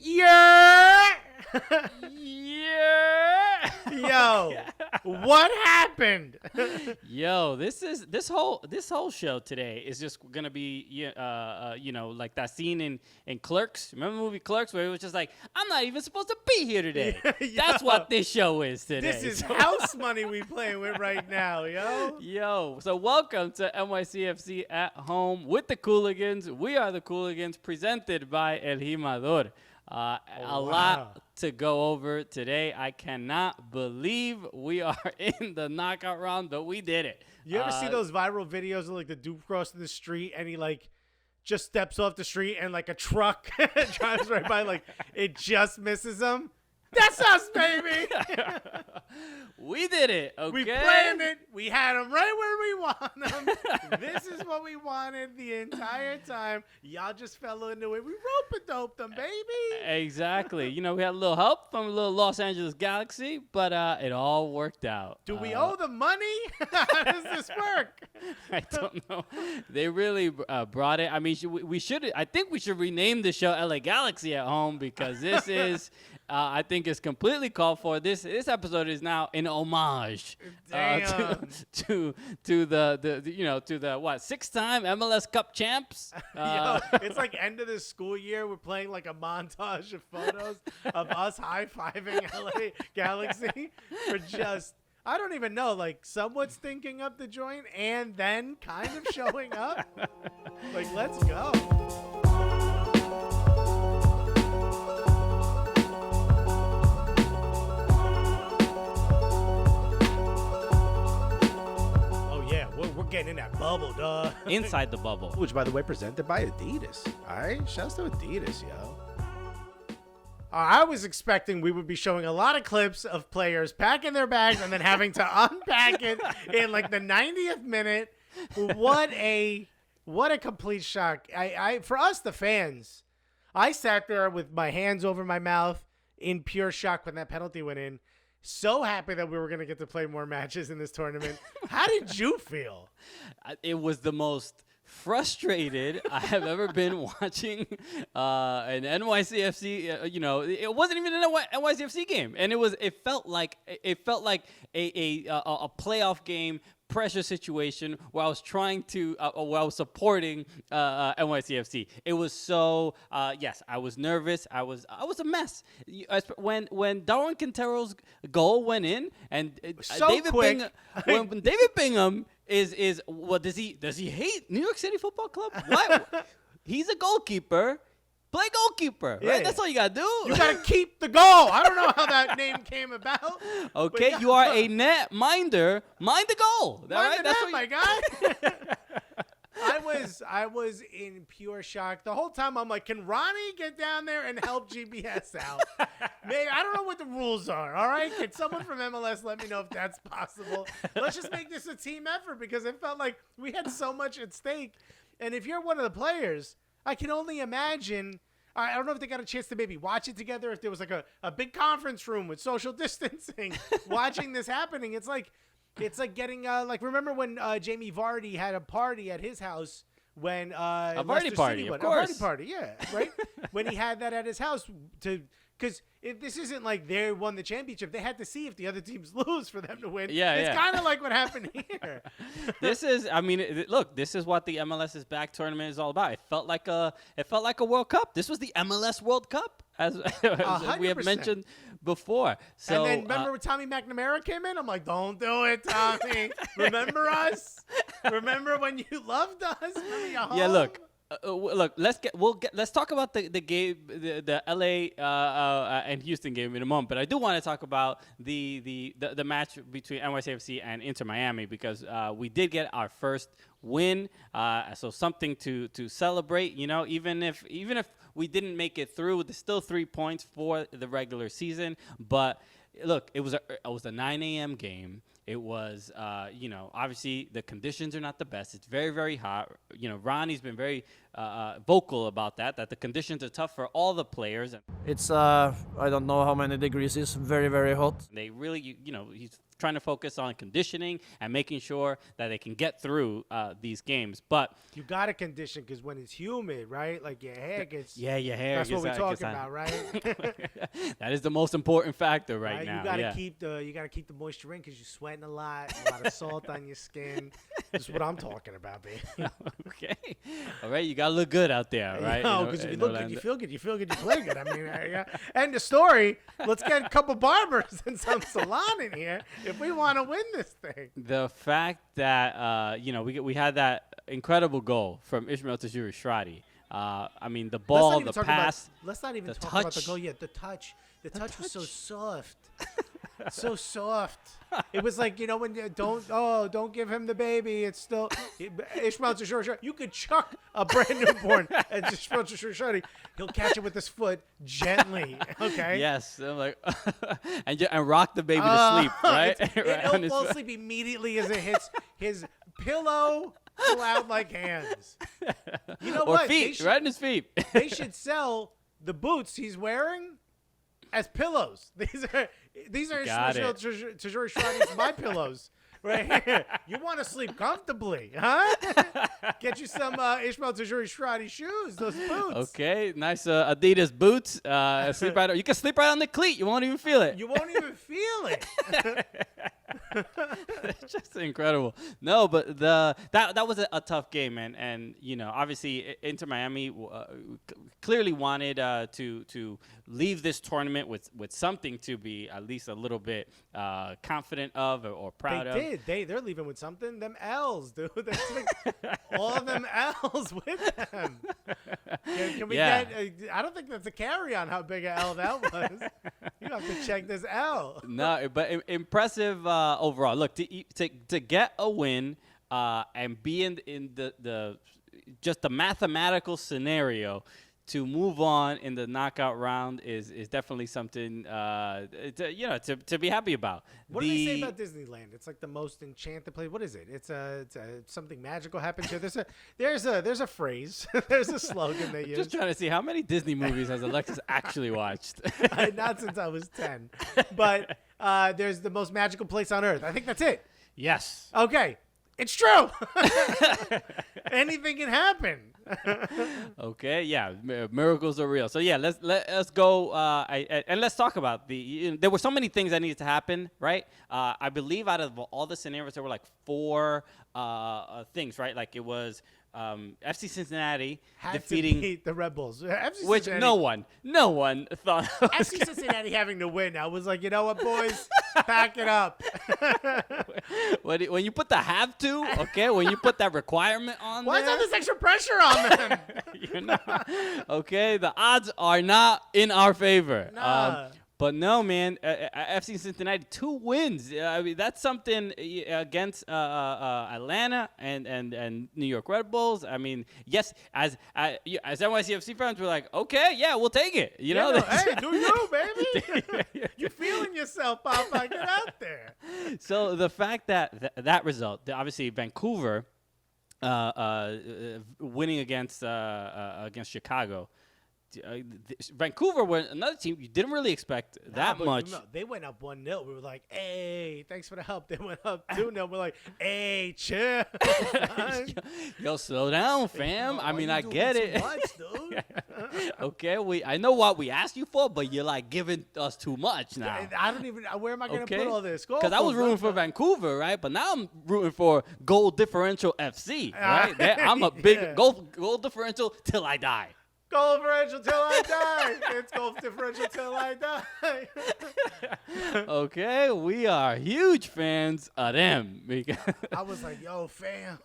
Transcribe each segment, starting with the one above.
Yeah. Yeah. Yo, what happened? Yo, this whole show today is just gonna be like that scene in Clerks. Remember the movie Clerks where it was just like, I'm not even supposed to be here today. That's what this show is today. This is house money we playing with right now, yo. Yo, so welcome to NYCFC at home with the Cooligans. We are the Cooligans, presented by El Jimador. A lot to go over today. I cannot believe we are in the knockout round, but we did it. You ever see those viral videos of like the dude crossing the street and he like just steps off the street and like a truck drives right by, like it just misses him? That's us, baby. We did it, okay? We planned it. We had them right where we want them. This is what we wanted the entire time. Y'all just fell into it. We rope-a-doped them, baby. Exactly. You know, we had a little help from a little Los Angeles Galaxy, but it all worked out. Do we owe them money? How does this work? I don't know. They really brought it. I mean, we should. I think we should rename the show LA Galaxy at Home, because this is... I think it's completely called for. This episode is now an homage to the what, 6-time MLS Cup champs. Yo, it's like end of the school year. We're playing like a montage of photos of us high-fiving LA Galaxy for just, I don't even know, like somewhat stinking up the joint and then kind of showing up. Like, let's go. We're getting in that bubble, duh. Inside the bubble. Which, by the way, presented by Adidas. All right? Shouts to Adidas, yo. I was expecting we would be showing a lot of clips of players packing their bags and then having to unpack it in like the 90th minute. What a complete shock. For us, the fans, I sat there with my hands over my mouth in pure shock when that penalty went in. So happy that we were going to get to play more matches in this tournament. How did you feel? It was the most frustrated I have ever been watching an NYCFC. It wasn't even an NYCFC game, and it felt like a playoff game. Pressure situation where I was trying to, where I was supporting NYCFC. It was so, yes, I was nervous. I was a mess. When Darwin Quintero's goal went in, and so David quick. when David Bingham is what does he hate New York City Football Club? What? He's a goalkeeper. Play goalkeeper, right? Yeah. That's all you got to do. You got to keep the goal. I don't know how that name came about. Okay, you are a net minder. Mind the goal. Mind the net, what my guy. I was in pure shock. The whole time I'm like, can Ronnie get down there and help GBS out? Maybe, I don't know what the rules are, all right? Can someone from MLS let me know if that's possible? Let's just make this a team effort, because it felt like we had so much at stake. And if you're one of the players, I can only imagine. I don't know if they got a chance to maybe watch it together, if there was like a big conference room with social distancing watching this happening. It's like getting like, remember when Jamie Vardy had a party at his house when a Leicester Vardy party, City of won. course. A Vardy party, yeah, right? When he had that at his house because this isn't like they won the championship. They had to see if the other teams lose for them to win. Yeah, it's kind of like what happened here. This is what the MLS Back tournament is all about. It felt like a World Cup. This was the MLS World Cup, as we have mentioned before. So, and then remember when Tommy McNamara came in? I'm like, don't do it, Tommy. Remember us? Remember when you loved us? Remember yeah, look. Let's talk about the game, the LA and Houston game in a moment. But I do want to talk about the match between NYCFC and Inter Miami, because we did get our first win. So something to celebrate. You know, even if we didn't make it through, there's still 3 points for the regular season. But look, it was a 9 a.m. game. It was, obviously the conditions are not the best. It's very, very hot. You know, Ronnie's been very vocal about that the conditions are tough for all the players. And It's I don't know how many degrees. It's very, very hot. they really, he's trying to focus on conditioning and making sure that they can get through these games. But You got to condition because when it's humid, right? Like your hair gets. yeah, your hair. That's what gets we're out- talking gets out. about, right? That is the most important factor right now. You gotta yeah. keep the moisture in because you're sweating a lot of salt on your skin. That's what I'm talking about, baby. Okay. All right. You gotta look good out there, right? No, because if you look good, you feel good. You feel good, you play good. I mean, yeah. End of story. Let's get a couple barbers and some salon in here if we want to win this thing. The fact that we had that incredible goal from Ismail Tajuri Shradi. I mean, the ball, the pass. Let's not even the talk about the touch. goal yet. The touch was so soft. So soft. It was like, when you don't give him the baby. It's still Ishmael Tashur. You could chuck a brand newborn at Ishmael Tashur. He'll catch it with his foot gently. Okay. Yes, I'm like, and rock the baby to sleep, right? He'll fall asleep immediately as it hits his pillow. Cloud-like hands. You know or what? feet, right in his feet. They should sell the boots he's wearing as pillows. These are Got Ishmael it. Tajuri Shradi's my pillows right here. You want to sleep comfortably, huh? Get you some Ishmael Tajuri Shradi shoes, those boots. Okay, nice Adidas boots. Sleep right. You can sleep right on the cleat. You won't even feel it. You won't even feel it. It's just incredible. No, but that was a tough game, and obviously Inter Miami clearly wanted to leave this tournament with something to be at least a little bit confident of or proud of. They're leaving with something. Them L's, dude. That's like all of them L's with them. Can we get? I don't think that's a carry on how big a L that was. You have to check this L. No, but impressive overall. Look, to get a win and be in the just the mathematical scenario to move on in the knockout round is definitely something to be happy about. What do they say about Disneyland? It's like the most enchanted place. What is it? It's something magical happens here. There's a phrase. There's a slogan they use. Just trying to see how many Disney movies has Alexis actually watched. Not since I was 10. But there's the most magical place on earth. I think that's it. Yes. Okay. It's true. Anything can happen. Okay, yeah, miracles are real. So yeah, let's go and let's talk about there were so many things that needed to happen, right? I believe out of all the scenarios there were like 4 things, right? Like it was FC Cincinnati Had defeating to beat the Red Bulls, which no one thought. FC Cincinnati having to win. I was like, you know what, boys, pack it up. When you put the have to, okay, when you put that requirement on Why is there, all this extra pressure on them? you're not, okay, the odds are not in our favor. Nah. But no, man, FC Cincinnati 2 wins. I mean, that's something against Atlanta and New York Red Bulls. I mean, yes, as NYCFC fans, we're like, okay, yeah, we'll take it. You know, hey, do you, baby? You're feeling yourself, Papa. Get out there. So the fact that result, obviously Vancouver winning against Chicago. Vancouver were another team you didn't really expect that much. No, they went up 1-0. We were like, hey, thanks for the help. They went up 2-0. We're like, hey, chill. Yo, slow down, fam. Yo, I mean, you I doing get too it. much, dude. Okay, I know what we asked you for, but you're like giving us too much now. I don't even. Where am I going to put all this? Because I was rooting for Vancouver, right? But now I'm rooting for goal differential FC, right? I'm a big goal differential till I die. Goal differential till I die. It's goal differential till I die. Okay, we are huge fans of them. I was like, yo, fam,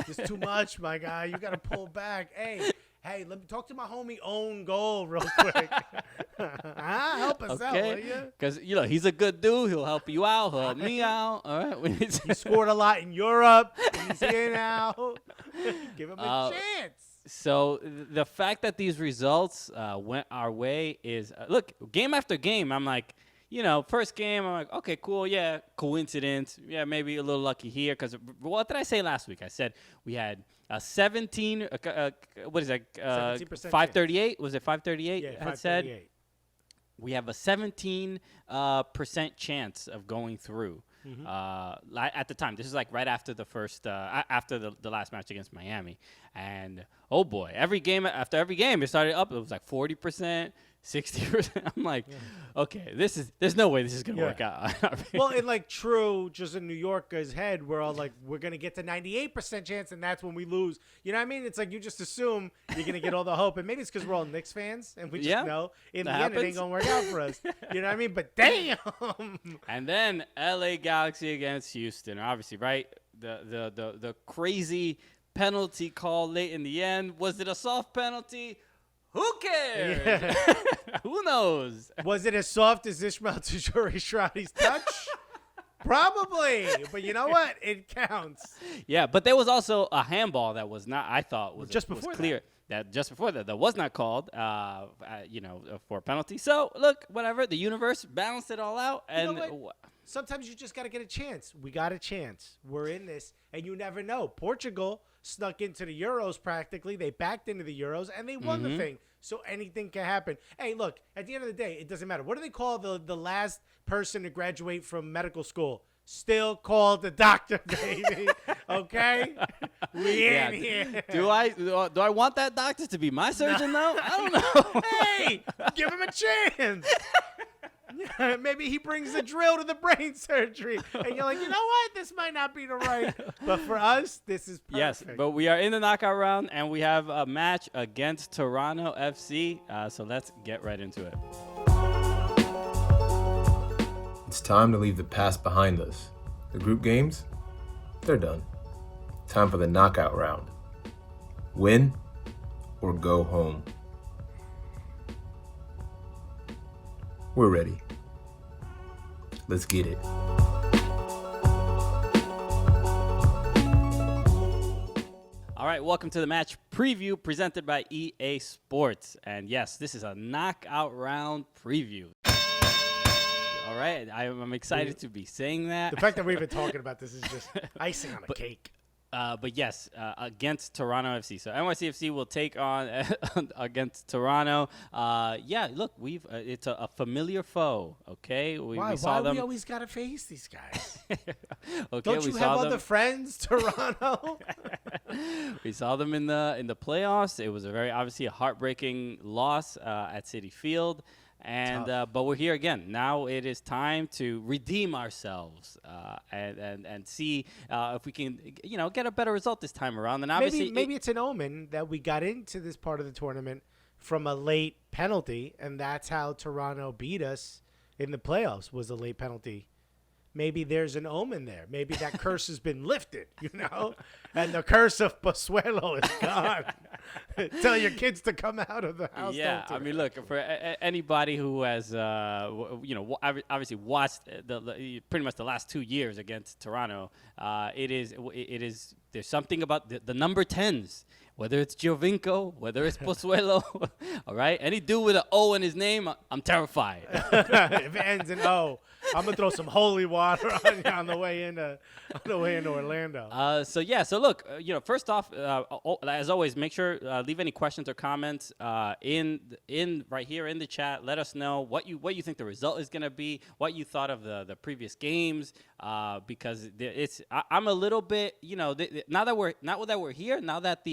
it's too much, my guy. You got to pull back. Hey, let me talk to my homie Own Goal real quick. Help us out, will you? Because, he's a good dude. He'll help you out. He'll help me out. All right. He scored a lot in Europe. He's here now. Give him a chance. So the fact that these results went our way is, look, game after game, I'm like, first game, I'm like, okay, cool, yeah, coincidence. Yeah, maybe a little lucky here. Because what did I say last week? I said we had what is that? 17% 538? Was it 538? Yeah, had said 538. we have a 17% chance of going through. At the time, this is like right after the first, after the last match against Miami, and oh boy, after every game, it started up. It was like 40%, 60%. I'm like, okay, there's no way this is gonna work out. Well, in like true, just in New Yorker's head, we're all like, we're gonna get to 98% chance, and that's when we lose. You know what I mean? It's like you just assume you're gonna get all the hope, and maybe it's because we're all Knicks fans, and we just know in the end it ain't gonna work out for us. You know what I mean? But damn. And then LA Galaxy against Houston, obviously, right? The crazy penalty call late in the end. Was it a soft penalty? Who cares? Yeah. Who knows? Was it as soft as Ismail Tajuri-Shradi's touch? Probably, but you know what? It counts. Yeah, but there was also a handball that was not. I thought was Just was before clear that just before that was not called. For a penalty. So look, whatever. The universe balanced it all out, and You know what? Sometimes you just got to get a chance. We got a chance. We're in this, and you never know. Portugal snuck into the Euros practically. They backed into the Euros, and they won the thing. So anything can happen. Hey, look, at the end of the day, it doesn't matter. What do they call the last person to graduate from medical school? Still called the doctor, baby. Okay? We in here. Do I want that doctor to be my surgeon, though? I don't know. Hey, give him a chance. Maybe he brings the drill to the brain surgery. And you're like, you know what? This might not be the right. But for us, this is perfect. Yes, but we are in the knockout round, and we have a match against Toronto FC. So let's get right into it. It's time to leave the past behind us. The group games, they're done. Time for the knockout round. Win or go home. We're ready. Let's get it. All right, welcome to the match preview presented by EA Sports. And yes, this is a knockout round preview. All right, I'm excited to be saying that. The fact that we're even talking about this is just icing on a cake. But yes, against Toronto FC. So NYCFC will take on against Toronto. Look, it's a familiar foe. Okay, Why we always gotta face these guys? Okay, Don't you have other friends, Toronto? We saw them in the playoffs. It was obviously a heartbreaking loss at Citi Field. And but we're here again. Now it is time to redeem ourselves and see if we can, get a better result this time around. And obviously, maybe it's an omen that we got into this part of the tournament from a late penalty, and that's how Toronto beat us in the playoffs. Was a late penalty. Maybe there's an omen there. Maybe that curse has been lifted, and the curse of Pozuelo is gone. Tell your kids to come out of the house. Yeah, I mean, look, for anybody who has, obviously watched pretty much the last 2 years against Toronto, it is there's something about the number 10s. Whether it's Giovinco, whether it's Pozuelo, all right? Any dude with an O in his name, I'm terrified. If it ends in O, I'm gonna throw some holy water on you on the way into Orlando. So look, first off, as always, make sure leave any questions or comments in right here in the chat. Let us know what you think the result is gonna be, what you thought of the previous games, because I'm a little bit, now that we're here, now that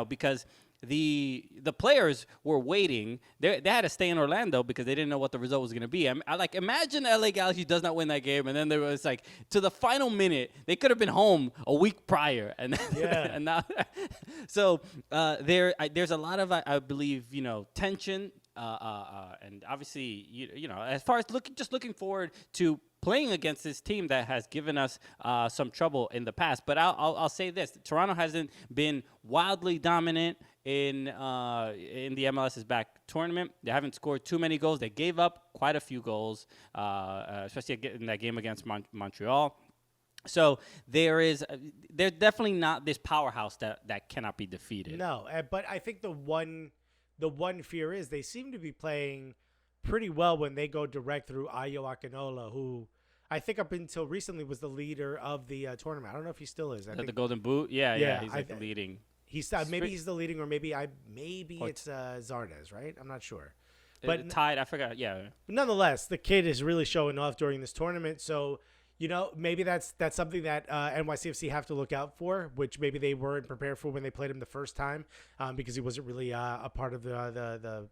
because the players were waiting. They had to stay in Orlando because they didn't know what the result was going to be. I like, imagine LA Galaxy does not win that game, and then there was like to the final minute they could have been home a week prior, and and now so there's a lot of I believe tension, and obviously as far as looking forward to playing against this team that has given us some trouble in the past. But I'll say this: Toronto hasn't been wildly dominant in the MLS's back tournament. They haven't scored too many goals. They gave up quite a few goals, especially in that game against Montreal. So there's definitely not this powerhouse that cannot be defeated. No, but I think the one fear is they seem to be playing pretty well when they go direct through Ayo Akinola, who I think up until recently was the leader of the tournament. I don't know if he still is. The Golden Boot? Yeah, he's like leading. Maybe he's the leading, or maybe it's Zardes, right? I'm not sure. But tied, I forgot. Yeah. Nonetheless, the kid is really showing off during this tournament. So, maybe that's something that NYCFC have to look out for, which maybe they weren't prepared for when they played him the first time, because he wasn't really a part of the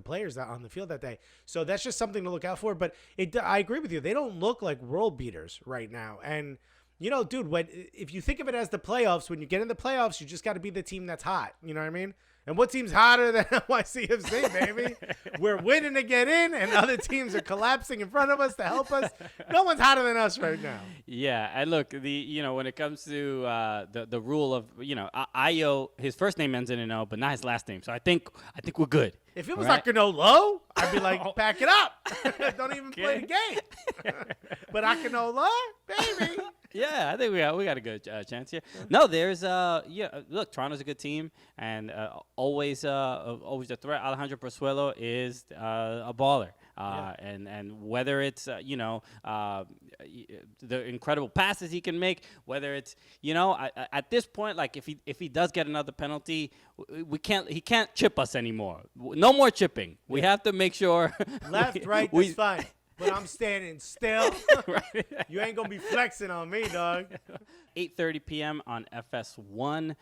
players that on the field that day. So that's just something to look out for. But I agree with you. They don't look like world beaters right now. And, dude, if you think of it as the playoffs, when you get in the playoffs, you just got to be the team that's hot. You know what I mean? And what team's hotter than NYCFC, baby? We're winning to get in, and other teams are collapsing in front of us to help us. No one's hotter than us right now. Yeah, and look, when it comes to the rule of Ayo, his first name ends in an O, but not his last name. So I think we're good. If it was like Akinolo, I'd be like, pack it up. Don't even play the game. But Akinola, baby. Yeah, I think we got a good chance here. No, there's look, Toronto's a good team, and always a threat. Alejandro Pozuelo is a baller, and whether it's the incredible passes he can make, whether it's at this point, like if he does get another penalty, he can't chip us anymore. No more chipping. We have to make sure left, right, that's fine. But I'm standing still. Right. You ain't going to be flexing on me, dog. 8:30 p.m. on FS1.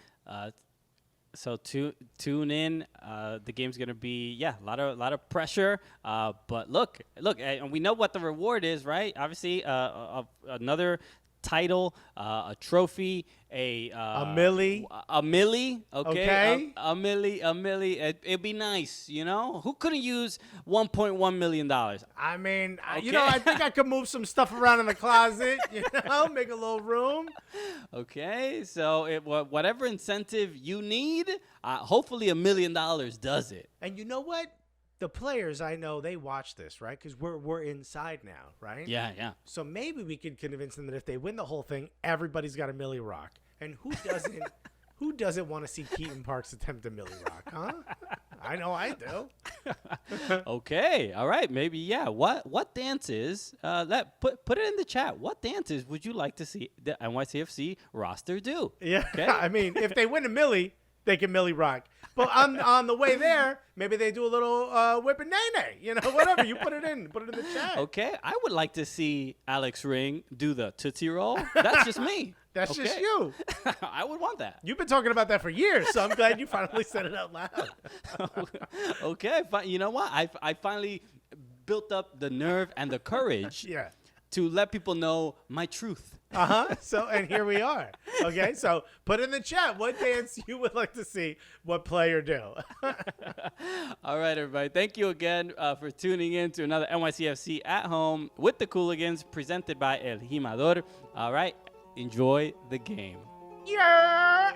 So tune in. The game's going to be, a lot of pressure. But look, and we know what the reward is, right? Obviously, another title, a trophy, a millie. A millie, okay? A millie. It'd be nice, Who couldn't use $1.1 million? I mean, I think I could move some stuff around in the closet, make a little room. Okay, so whatever incentive you need, hopefully $1 million does it. And you know what? The players, I know, they watch this, right? Because we're inside now, right? Yeah. So maybe we could convince them that if they win the whole thing, everybody's got a Millie Rock. And who doesn't? Who doesn't want to see Keaton Parks attempt a Millie Rock, huh? I know I do. Okay, all right, maybe, yeah. What dances? Put it in the chat. What dances would you like to see the NYCFC roster do? Yeah, okay? I mean, if they win a Millie, they can Millie Rock. But on the way there, maybe they do a little whip and nay-nay. Whatever. You put it in the chat. Okay, I would like to see Alex Ring do the Tootsie Roll. That's just me. That's just you. I would want that. You've been talking about that for years, so I'm glad you finally said it out loud. Okay, you know what? I finally built up the nerve and the courage to let people know my truth. So, and here we are. Okay, so put in the chat what dance you would like to see what player do. All right, everybody. Thank you again for tuning in to another NYCFC at home with the Cooligans, presented by El Jimador. All right, enjoy the game. Yeah.